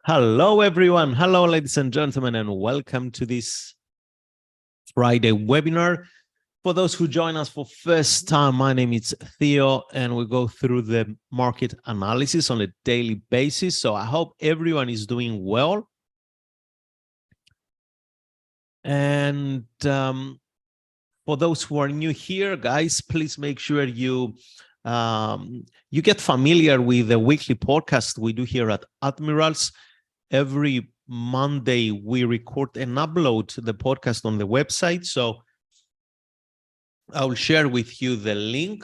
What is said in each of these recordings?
Hello, everyone. Hello, ladies and gentlemen, and welcome to this Friday webinar. For those who join us for first time, my name is Theo, and we go through the market analysis on a daily basis. So I hope everyone is doing well. And for those who are new here, guys, please make sure you get familiar with the weekly podcast we do here at Admirals. Every Monday, we record and upload the podcast on the website. So I'll share with you the link.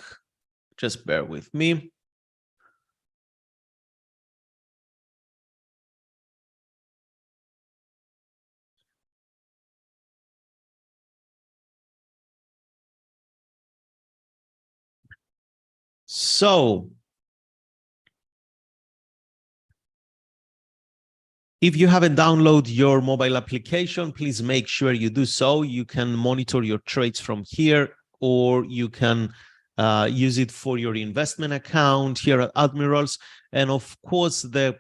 Just bear with me. So if you haven't downloaded your mobile application, please make sure you do so. You can monitor your trades from here, or you can use it for your investment account here at Admirals. And of course, the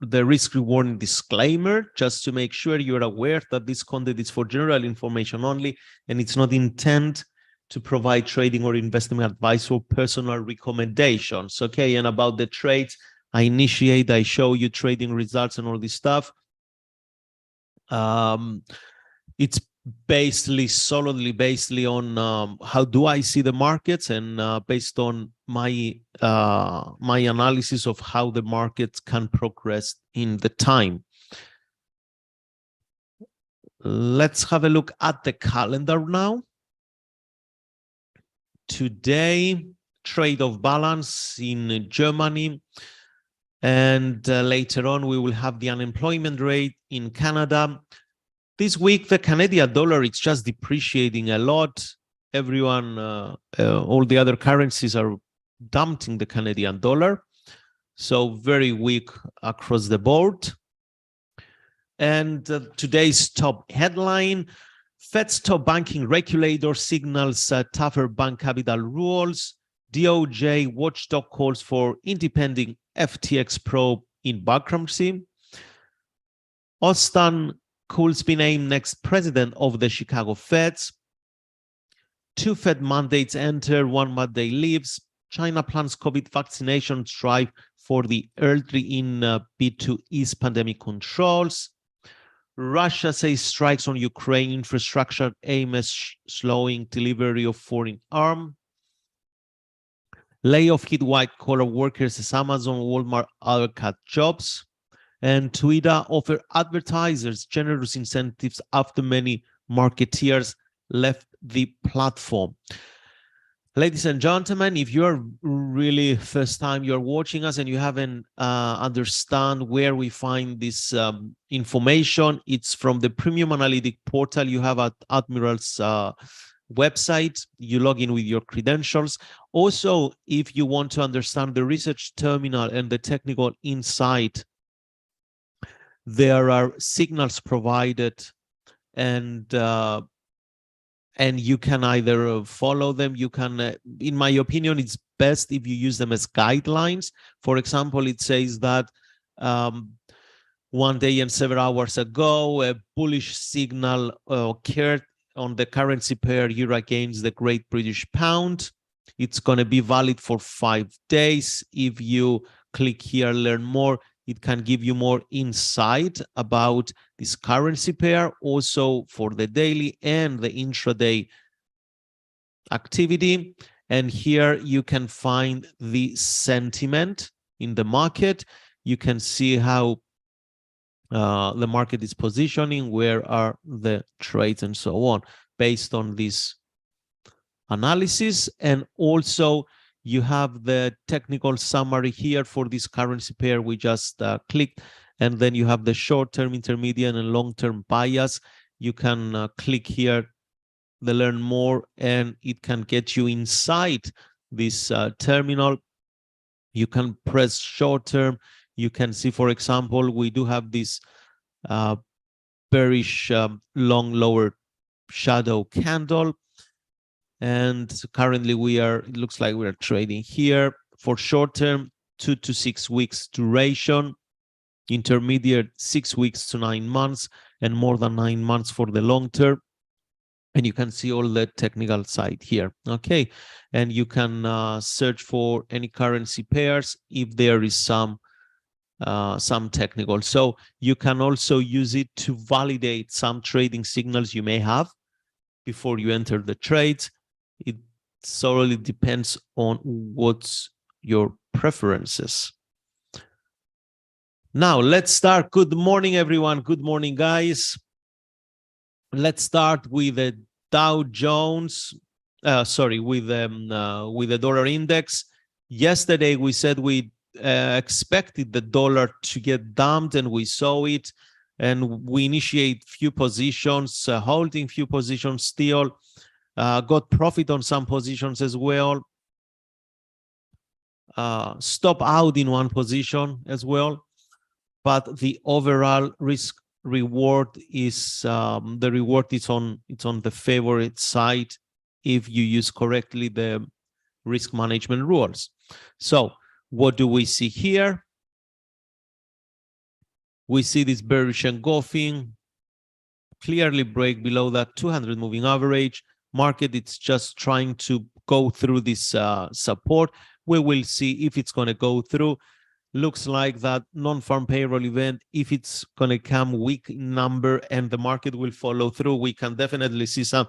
risk-reward disclaimer, just to make sure you're aware that this content is for general information only, and it's not intended to provide trading or investment advice or personal recommendations. Okay, and about the trades I initiate, I show you trading results and all this stuff. It's solidly based on how do I see the markets, and based on my my analysis of how the markets can progress in the time. Let's have a look at the calendar now. Today, trade of balance in Germany. And later on, we will have the unemployment rate in Canada. This week, the Canadian dollar is just depreciating a lot. Everyone, all the other currencies are dumping the Canadian dollar. So very weak across the board. And today's top headline, Fed's top banking regulator signals tougher bank capital rules. DOJ watchdog calls for independent FTX probe in bankruptcy. Austin Cool's been named next president of the Chicago Feds. 2 Fed mandates enter, 1 mandate leaves. China plans COVID vaccination drive for the early in bid to ease pandemic controls. Russia says strikes on Ukraine infrastructure aim at slowing delivery of foreign arms. Layoff hit white-collar workers as Amazon, Walmart, other cut jobs. And Twitter offer advertisers generous incentives after many marketeers left the platform. Ladies and gentlemen, if you're really first time you're watching us and you haven't understand where we find this information, it's from the premium analytic portal you have at Admirals website. You log in with your credentials. Also, if you want to understand the research terminal and the technical insight, there are signals provided, and you can either follow them. You can, in my opinion, it's best if you use them as guidelines. For example, it says that 1 day and 7 hours ago, a bullish signal occurred on the currency pair euro against the Great British Pound. It's going to be valid for 5 days. If you click here, learn more, it can give you more insight about this currency pair, also for the daily and the intraday activity. And here you can find the sentiment in the market. You can see how the market is positioning, where are the trades, and so on, based on this analysis. And also you have the technical summary here for this currency pair we just clicked, and then you have the short-term, intermediate, and long-term bias. You can click here, the learn more, and it can get you inside this terminal. You can press short-term. You can see, for example, we do have this bearish long lower shadow candle, and currently it looks like we are trading here for short-term 2 to 6 weeks duration. intermediate 6 weeks to 9 months, and more than 9 months for the long term. And you can see all the technical side here, okay? And you can search for any currency pairs if there is some technical. So you can also use it to validate some trading signals you may have before you enter the trades. It solely depends on what's your preferences. Now let's start. Good morning, everyone. Good morning, guys. Let's start with the Dow Jones. With the dollar index. Yesterday we said we expected the dollar to get dumped, and we saw it, and we initiate few positions, holding few positions still, got profit on some positions as well, stop out in one position as well, but the overall risk reward is on the favorite side if you use correctly the risk management rules. So what do we see here? We see this bearish engulfing, clearly break below that 200 moving average. Market, it's just trying to go through this support. We will see if it's going to go through. Looks like that non-farm payroll event, if it's going to come weak in number and the market will follow through, we can definitely see some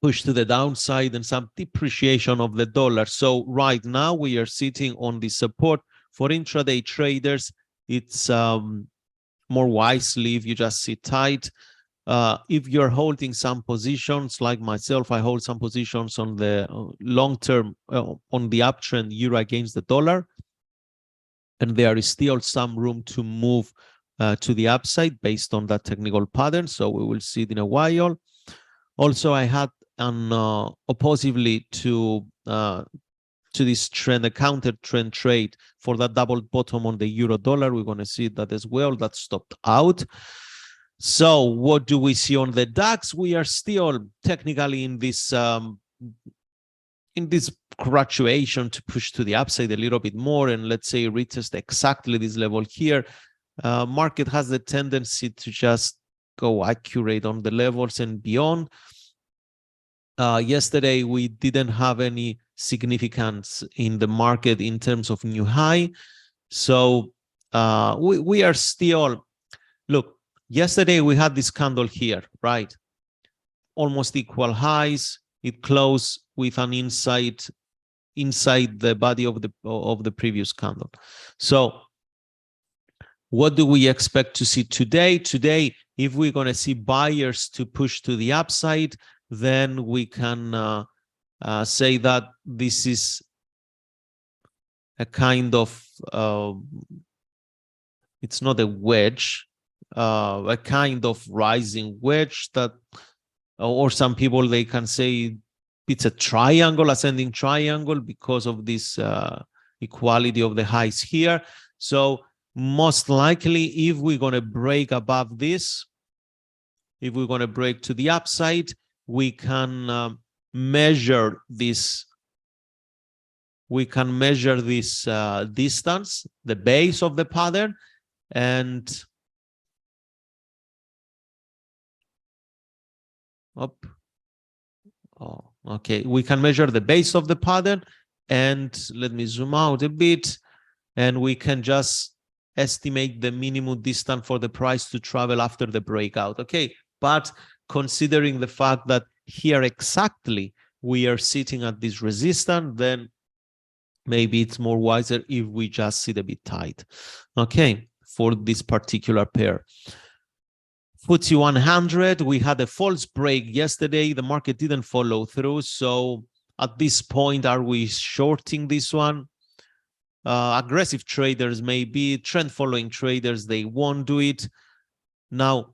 push to the downside and some depreciation of the dollar. So right now we are sitting on the support. For intraday traders, it's more wisely if you just sit tight. If you're holding some positions, like myself, I hold some positions on the long term, on the uptrend euro against the dollar. And there is still some room to move to the upside based on that technical pattern. So we will see it in a while. Also, I had an oppositely to this trend, a counter trend trade for that double bottom on the euro dollar. We're going to see that as well. That stopped out. So what do we see on the DAX? We are still technically in this graduation to push to the upside a little bit more, and let's say retest exactly this level here. Market has the tendency to just go accurate on the levels and beyond. Yesterday we didn't have any significance in the market in terms of new high, so we are still, look, yesterday we had this candle here, right? Almost equal highs. It closed with an inside the body of the previous candle. So what do we expect to see today? Today, if we're going to see buyers to push to the upside, then we can say that this is a kind of it's not a wedge, a kind of rising wedge that, or some people, they can say it's a triangle, ascending triangle, because of this equality of the highs here. So most likely, if we're going to break above this, if we're going to break to the upside, we can measure this. We can measure this distance, the base of the pattern, and up. Oh, okay. We can measure the base of the pattern, and let me zoom out a bit, and we can just estimate the minimum distance for the price to travel after the breakout. Okay, but considering the fact that here exactly we are sitting at this resistance, then maybe it's more wiser if we just sit a bit tight. Okay, for this particular pair. FTSE 100, we had a false break yesterday. The market didn't follow through. So at this point, are we shorting this one? Aggressive traders, maybe. Trend following traders, they won't do it. Now,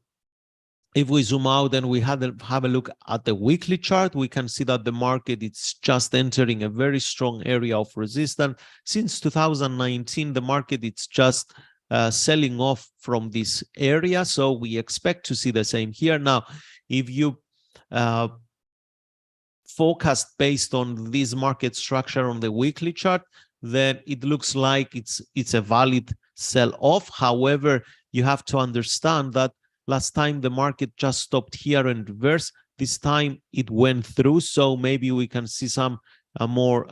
if we zoom out and we have a look at the weekly chart, we can see that the market is just entering a very strong area of resistance. Since 2019, the market is just selling off from this area. So we expect to see the same here. Now, if you forecast based on this market structure on the weekly chart, then it looks like it's a valid sell off. However, you have to understand that last time the market just stopped here and reversed. This time it went through, so maybe we can see some more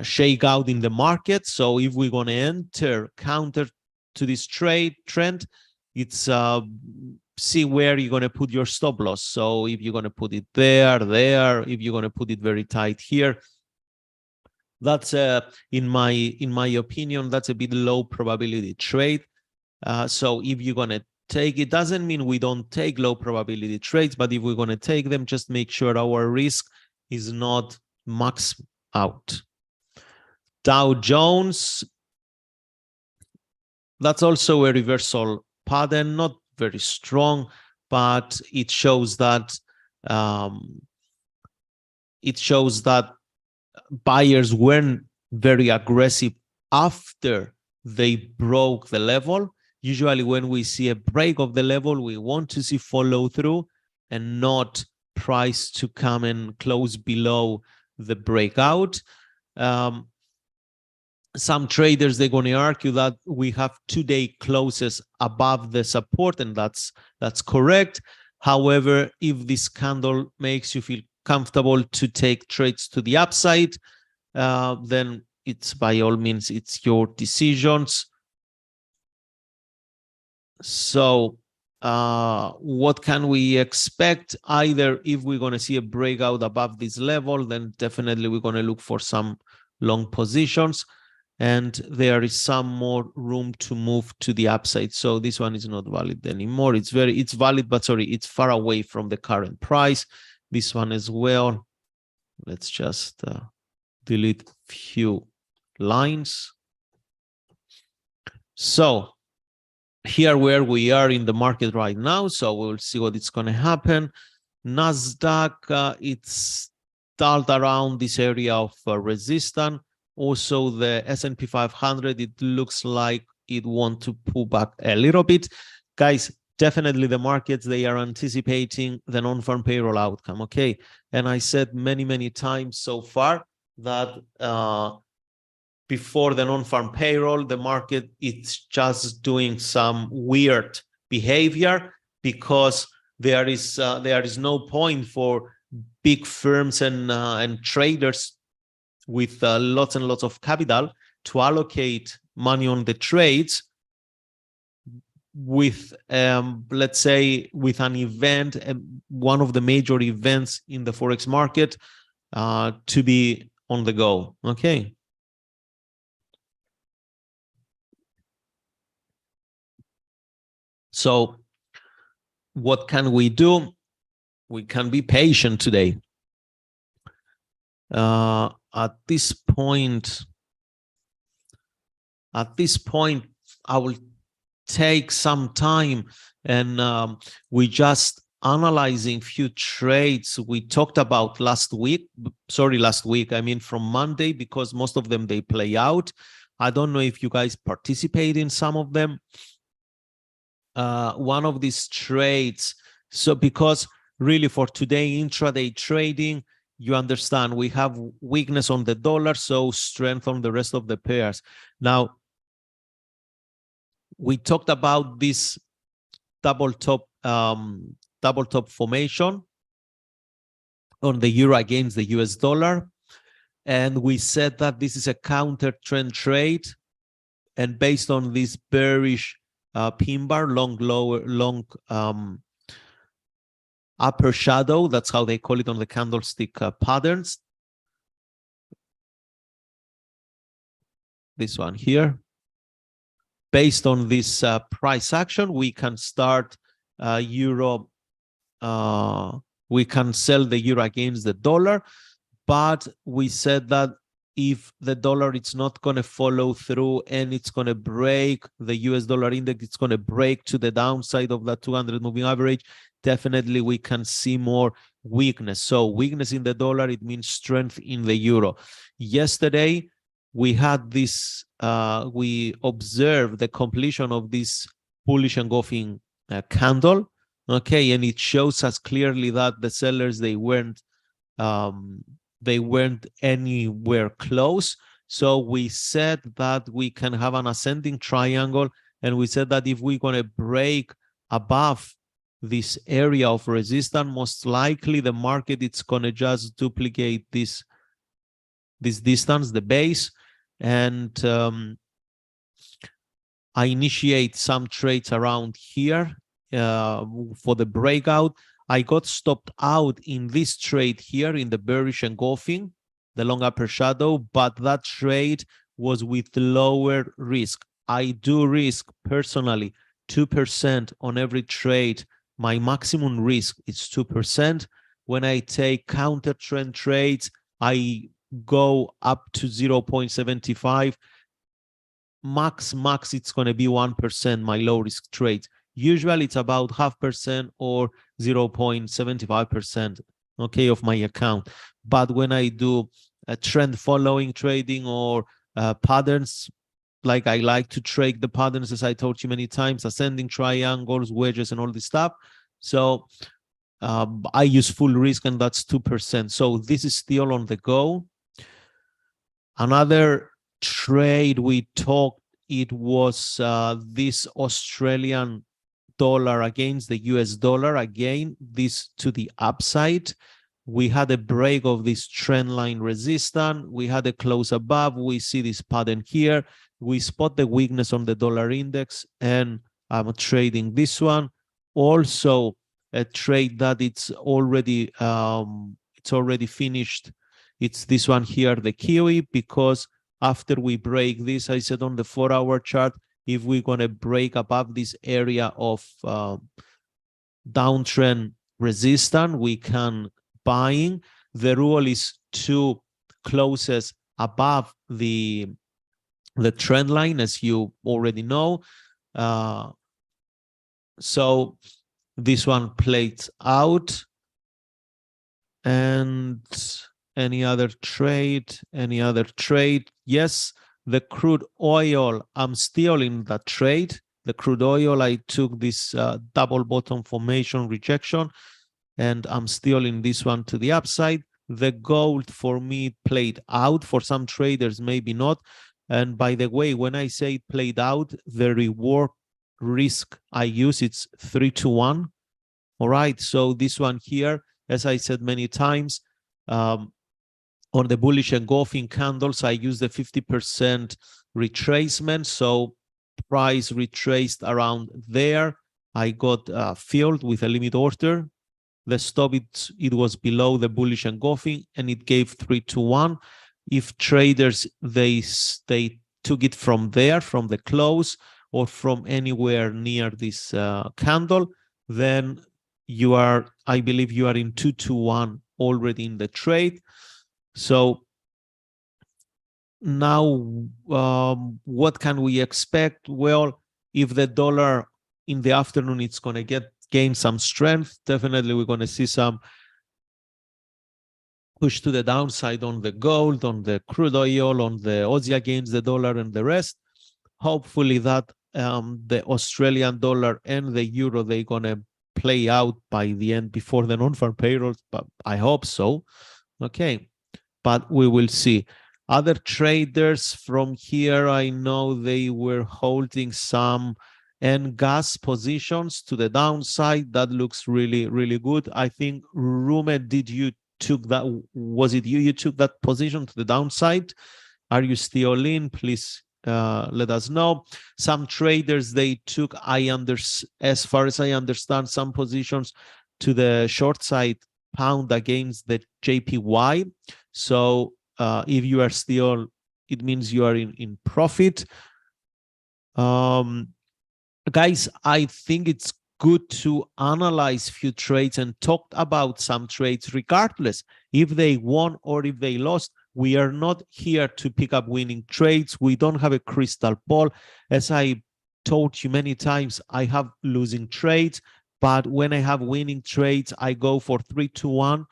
shake out in the market. So if we're going to enter counter to this trend, it's see where you're going to put your stop loss. So if you're going to put it there, if you're going to put it very tight here, that's in my opinion, that's a bit low probability trade. So if you're going to take it, doesn't mean we don't take low probability trades, but if we're going to take them, just make sure our risk is not maxed out. Dow Jones, that's also a reversal pattern, not very strong, but it shows that buyers weren't very aggressive after they broke the level. Usually when we see a break of the level, we want to see follow through and not price to come and close below the breakout. Some traders, they're going to argue that we have 2-day closes above the support, and that's correct. However, if this candle makes you feel comfortable to take trades to the upside, then it's by all means, it's your decisions. So what can we expect? Either if we're going to see a breakout above this level, then definitely we're going to look for some long positions, and there is some more room to move to the upside. So this one is not valid anymore. It's valid, but sorry, it's far away from the current price. This one as well. Let's just delete few lines. So here where we are in the market right now. So we'll see what is going to happen. Nasdaq, it's stalled around this area of resistance. Also, the S&P 500, it looks like it wants to pull back a little bit. Guys, definitely the markets, they are anticipating the non-farm payroll outcome, okay? And I said many times so far that before the non-farm payroll, the market, it's just doing some weird behavior because there is no point for big firms and traders with lots and lots of capital to allocate money on the trades with, let's say, with an event, one of the major events in the Forex market to be on the go, okay? So what can we do? We can be patient today. At this point, I will take some time and we just analyzing few trades we talked about last week. Sorry, last week, I mean from Monday, because most of them, they play out. I don't know if you guys participate in some of them. One of these trades, so because really for today intraday trading, you understand we have weakness on the dollar, so strength on the rest of the pairs. Now, we talked about this double top formation on the euro against the US dollar, and we said that this is a counter trend trade, and based on this bearish pin bar, long upper shadow, that's how they call it on the candlestick patterns. This one here. Based on this price action, we can start euro. We can sell the euro against the dollar, but we said that if the dollar, it's not going to follow through and it's going to break the US dollar index, it's going to break to the downside of that 200 moving average, definitely we can see more weakness. So weakness in the dollar, it means strength in the euro. Yesterday, we had this, we observed the completion of this bullish engulfing candle, okay, and it shows us clearly that the sellers, they weren't anywhere close. So we said that we can have an ascending triangle, and we said that if we're going to break above this area of resistance, most likely the market it's going to just duplicate this distance, the base, and I initiate some trades around here for the breakout. I got stopped out in this trade here in the bearish engulfing, the long upper shadow, but that trade was with lower risk. I do risk personally 2% on every trade. My maximum risk is 2%. When I take counter trend trades, I go up to 0.75. Max, it's going to be 1%, my low risk trades. Usually it's about 0.5% or 0.75%, okay, of my account. But when I do a trend following trading or patterns, like I like to trade the patterns, as I told you many times, ascending triangles, wedges, and all this stuff. So I use full risk, and that's 2%. So this is still on the go. Another trade we talked, it was this Australian dollar against the US dollar. Again, this to the upside. We had a break of this trend line resistance. We had a close above. We see this pattern here. We spot the weakness on the dollar index, and I'm trading this one. Also, a trade that it's already finished. It's this one here, the Kiwi, because after we break this, I said on the 4-hour chart, if we're going to break above this area of downtrend resistance, we can buying. The rule is 2 closes above the trend line, as you already know. So this one plays out. And any other trade? Yes, the crude oil, I'm still in that trade. The crude oil, I took this double bottom formation rejection, and I'm still in this one to the upside. The gold for me played out. For some traders, maybe not. And by the way, when I say it played out, the reward risk I use, it's 3-to-1. All right, so this one here, as I said many times, on the bullish engulfing candles, I use the 50% retracement. So price retraced around there. I got filled with a limit order. The stop, it was below the bullish engulfing, and it gave 3-to-1. If traders, they took it from there, from the close, or from anywhere near this candle, then you are, I believe you are in 2-to-1 already in the trade. So now what can we expect? Well, if the dollar in the afternoon, it's going to gain some strength, definitely we're going to see some push to the downside on the gold, on the crude oil, on the Aussie against the dollar, and the rest. Hopefully that the Australian dollar and the euro, they're going to play out by the end before the non-farm payrolls, but I hope so. Okay, but we will see. Other traders from here, I know they were holding some and gas positions to the downside. That looks really, really good. I think, Rume, did you took that? Was it you took that position to the downside? Are you still in? Please let us know. Some traders, they took, as far as I understand, some positions to the short side pound against the JPY. So if you are still, it means you are in profit. Guys, I think it's good to analyze few trades and talk about some trades regardless if they won or if they lost. We are not here to pick up winning trades. We don't have a crystal ball. As I told you many times, I have losing trades, but when I have winning trades, I go for 3-to-1,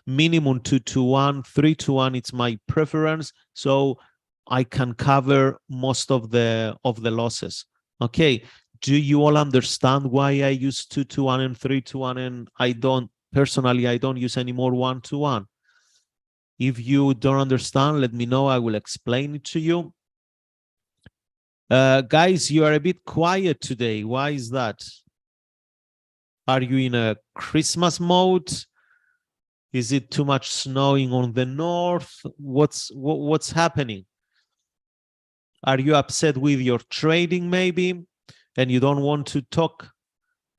minimum 2-to-1, 3-to-1. It's my preference, so I can cover most of the losses. Okay, do you all understand why I use 2-to-1 and 3-to-1, and I don't personally, I don't use any more 1-to-1? If you don't understand, let me know. I will explain it to you. Guys, you are a bit quiet today. Why is that? Are you in a Christmas mode? Is it too much snowing on the north? What's happening? Are you upset with your trading maybe, and you don't want to talk?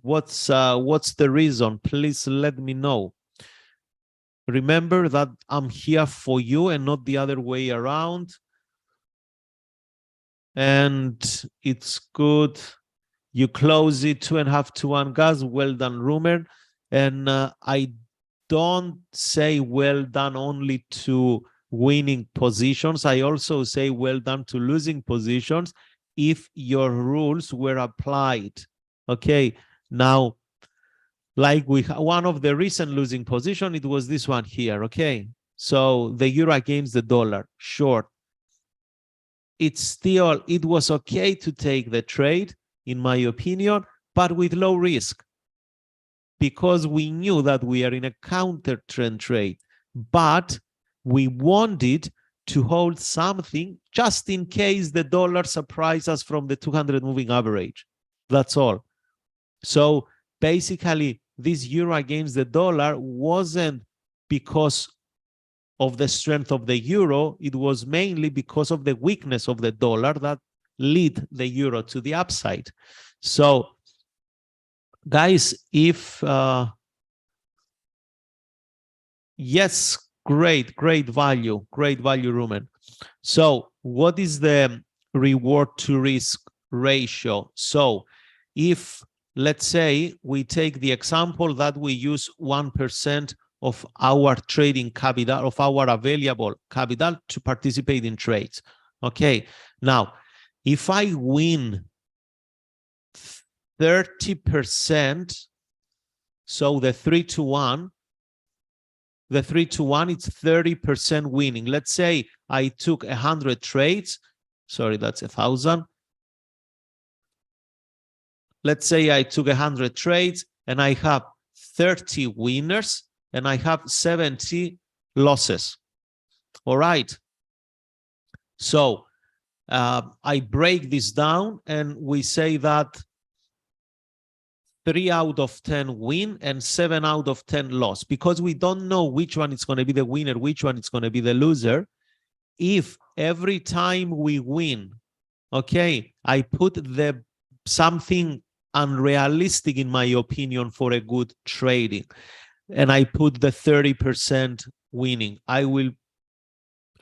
What's the reason? Please let me know. Remember that I'm here for you and not the other way around. And it's good. You close it 2.5 to 1, guys. Well done, Rumer. And I don't say well done only to winning positions. I also say well done to losing positions if your rules were applied. Okay, now, like one of the recent losing position, it was this one here. Okay, so the euro against the dollar, short. It was okay to take the trade, in my opinion, but with low risk, because we knew that we are in a counter trend trade, but we wanted to hold something just in case the dollar surprises us from the 200 moving average. That's all. So basically, this euro against the dollar wasn't because of the strength of the euro. It was mainly because of the weakness of the dollar that led the euro to the upside. So, guys, if yes, great value, Rumen. So what is the reward to risk ratio? So if, let's say, we take the example that we use 1% of our trading capital, of our available capital, to participate in trades. Okay, now if I win 30%, so the 3 to 1, it's 30% winning. Let's say I took 100 trades. Sorry, that's 1,000. Let's say I took 100 trades and I have 30 winners and I have 70 losses. All right. So I break this down and we say that 3 out of 10 win and 7 out of 10 loss, because we don't know which one is going to be the winner, which one is going to be the loser. If every time we win, okay, I put something unrealistic, in my opinion, for a good trading, and I put the 30% winning, I don't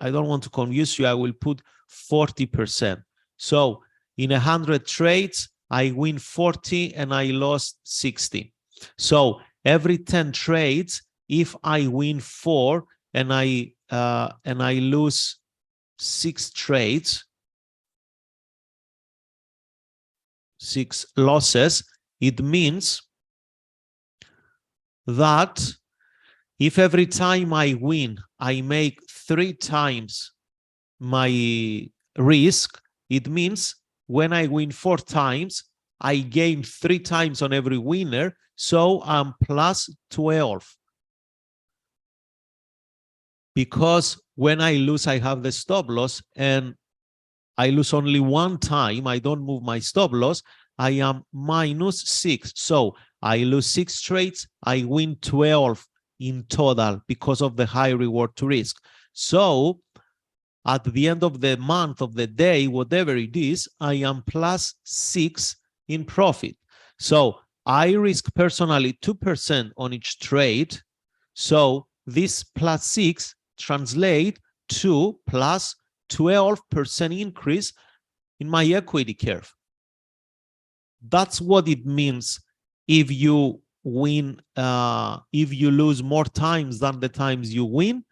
want to confuse you, I will put 40%. So in 100 trades, I win 40 and I lost 60. So every 10 trades, if I win 4 and I lose 6 trades, 6 losses, it means that if every time I win, I make 3 times my risk, it means when I win 4 times, I gain 3 times on every winner, so I'm plus 12. Because when I lose, I have the stop loss, and I lose only 1 time, I don't move my stop loss, I am minus 6. So I lose 6 trades, I win 12 in total because of the high reward to risk. So at the end of the month, of the day, whatever it is, I am plus 6 in profit. So I risk personally 2% on each trade. So this plus 6 translate to plus 12% increase in my equity curve. That's what it means if you win, if you lose more times than the times you win,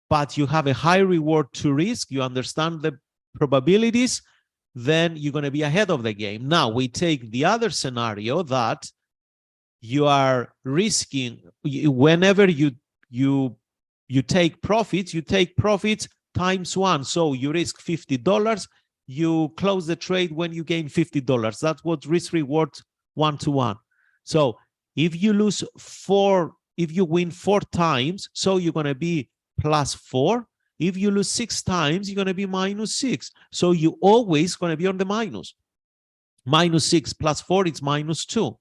but you have a high reward to risk, you understand the probabilities, then you're going to be ahead of the game. Now we take the other scenario that you are risking, whenever you take profits, times 1. So you risk $50, you close the trade when you gain $50. That's what risk reward 1-to-1. So if you lose 4, if you win 4 times, so you're going to be +4. If you lose 6 times, you're going to be -6. So you always going to be on the minus. -6 + 4, it's -2.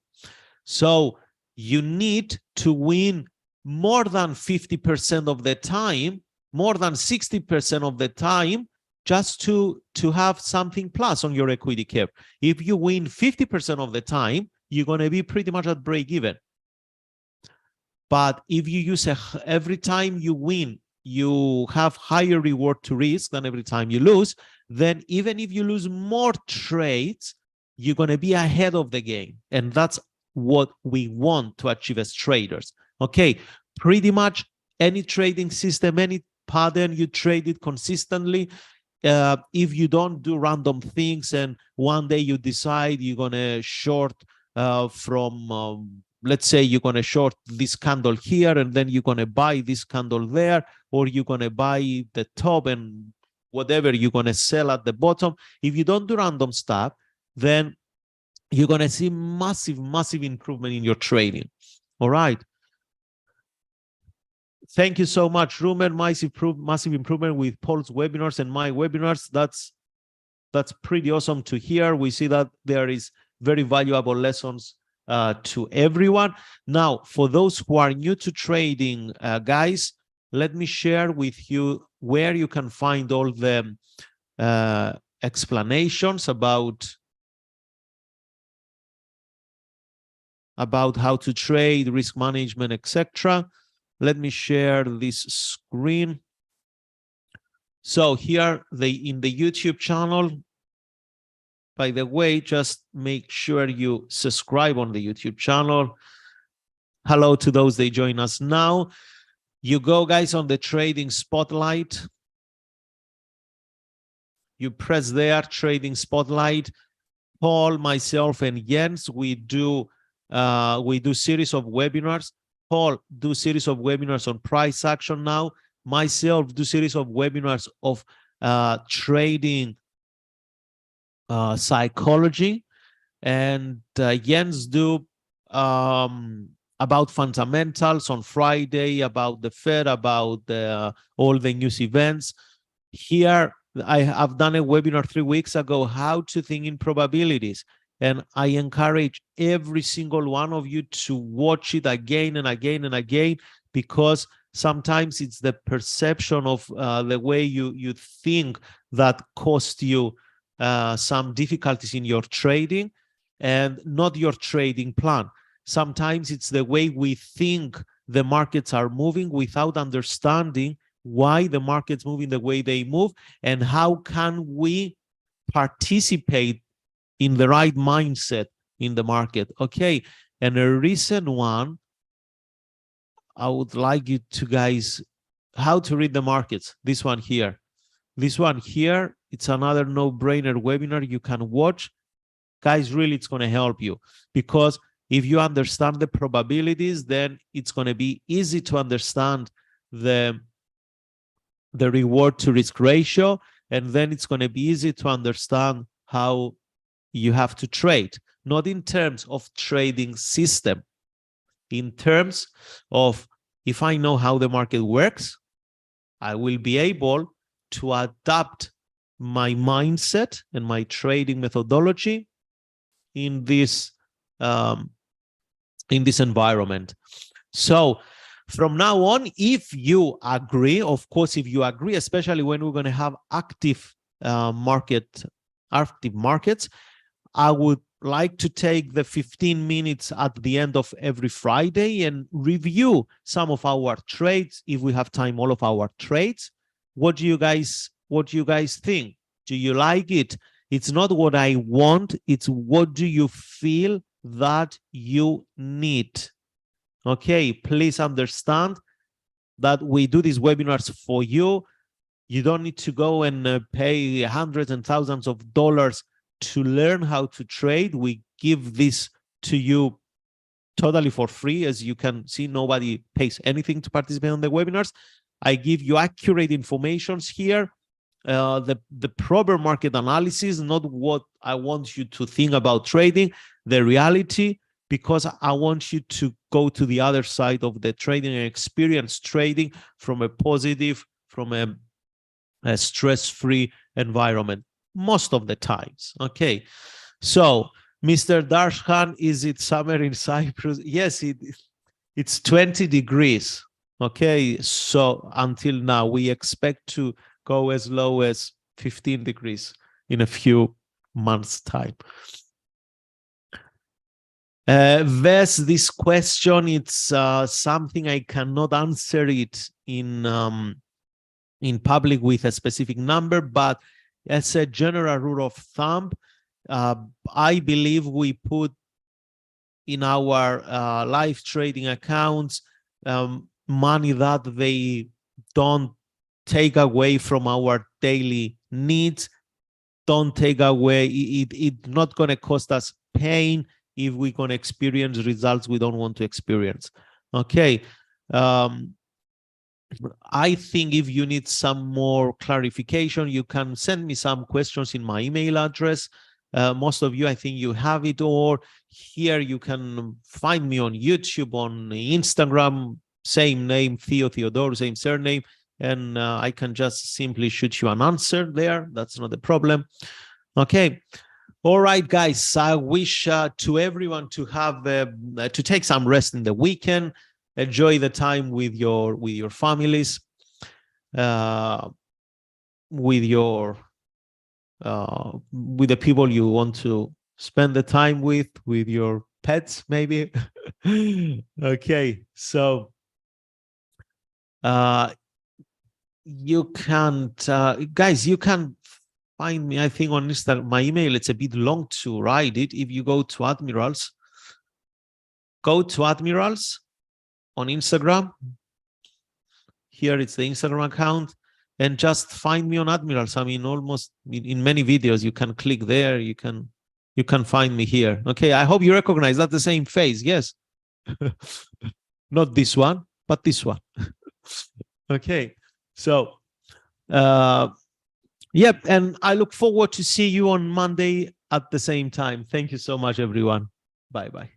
So you need to win more than 50% of the time, more than 60% of the time, just to have something plus on your equity curve. If you win 50% of the time, you're going to be pretty much at break even. But if you use every time you win, you have higher reward to risk than every time you lose, then even if you lose more trades, you're going to be ahead of the game. And that's what we want to achieve as traders. Okay, pretty much any trading system, any pattern, you trade it consistently. If you don't do random things and one day you decide you're going to short let's say you're going to short this candle here and then you're going to buy this candle there, or you're going to buy the top and whatever you're going to sell at the bottom. If you don't do random stuff, then you're going to see massive improvement in your trading. All right. Thank you so much, Rumen. Massive improvement with Paul's webinars and my webinars. That's pretty awesome to hear. We see that there is very valuable lessons to everyone. Now, for those who are new to trading, guys, let me share with you where you can find all the explanations about how to trade, risk management, etc. Let me share this screen. So here, in the YouTube channel, by the way, just make sure you subscribe on the YouTube channel. Hello to those that join us now. You go, guys, on the trading spotlight. You press there, trading spotlight. Paul, myself, and Jens, we do series of webinars. Paul do series of webinars on price action now. Myself do series of webinars of trading psychology, and Jens do about fundamentals on Friday, about the Fed, about all the news events. Here, I have done a webinar 3 weeks ago, how to think in probabilities. And I encourage every single one of you to watch it again and again and again, because sometimes it's the perception of the way you think that cost you some difficulties in your trading, and not your trading plan. Sometimes it's the way we think the markets are moving without understanding why the market's moving the way they move, and how can we participate in the right mindset in the market. Okay, and a recent one, I would like you to guys, how to read the markets. This one here. This one here, it's another no-brainer webinar you can watch. Guys, really, it's going to help you, because if you understand the probabilities, then it's going to be easy to understand the reward to risk ratio, and then it's going to be easy to understand how you have to trade, not in terms of trading system, in terms of, if I know how the market works, I will be able to adapt my mindset and my trading methodology in this environment. So from now on, if you agree, of course, if you agree, especially when we're going to have active markets, I would like to take the 15 minutes at the end of every Friday and review some of our trades. If we have time, all of our trades. What do you guys think? Do you like it? It's not what I want. It's what do you feel that you need? Okay, please understand that we do these webinars for you. You don't need to go and pay hundreds and thousands of dollars to learn how to trade. We give this to you totally for free. As you can see, nobody pays anything to participate on the webinars. I give you accurate information here, the proper market analysis, not what I want you to think about trading, the reality, because I want you to go to the other side of the trading and experience trading from a positive, from a stress-free environment most of the times. Okay, so Mr. Darshan, is it summer in Cyprus? Yes, it's 20 degrees. Okay, so until now we expect to go as low as 15 degrees in a few months' time. Wes, this question, it's something I cannot answer it in public with a specific number, but as a general rule of thumb, I believe we put in our live trading accounts money that they don't take away from our daily needs, don't take away, it's not going to cost us pain if we're going to experience results we don't want to experience. Okay. I think if you need some more clarification, you can send me some questions in my email address. Most of you, I think you have it, or here you can find me on YouTube, on Instagram, same name, Theo Theodorou, same surname, and I can just simply shoot you an answer there. That's not a problem. Okay. All right, guys, I wish to everyone to have to take some rest in the weekend. Enjoy the time with your families, with the people you want to spend the time with your pets, maybe. Okay, so you can't, guys, you can find me, I think, on Instagram. My email, it's a bit long to write it. If you go to Admirals, on Instagram. Here it's the Instagram account, and just find me on Admirals. I mean, almost in many videos, you can click there. You can find me here. Okay, I hope you recognize that the same face. Yes, not this one, but this one. Okay, so yep, and I look forward to see you on Monday at the same time. Thank you so much, everyone. Bye bye.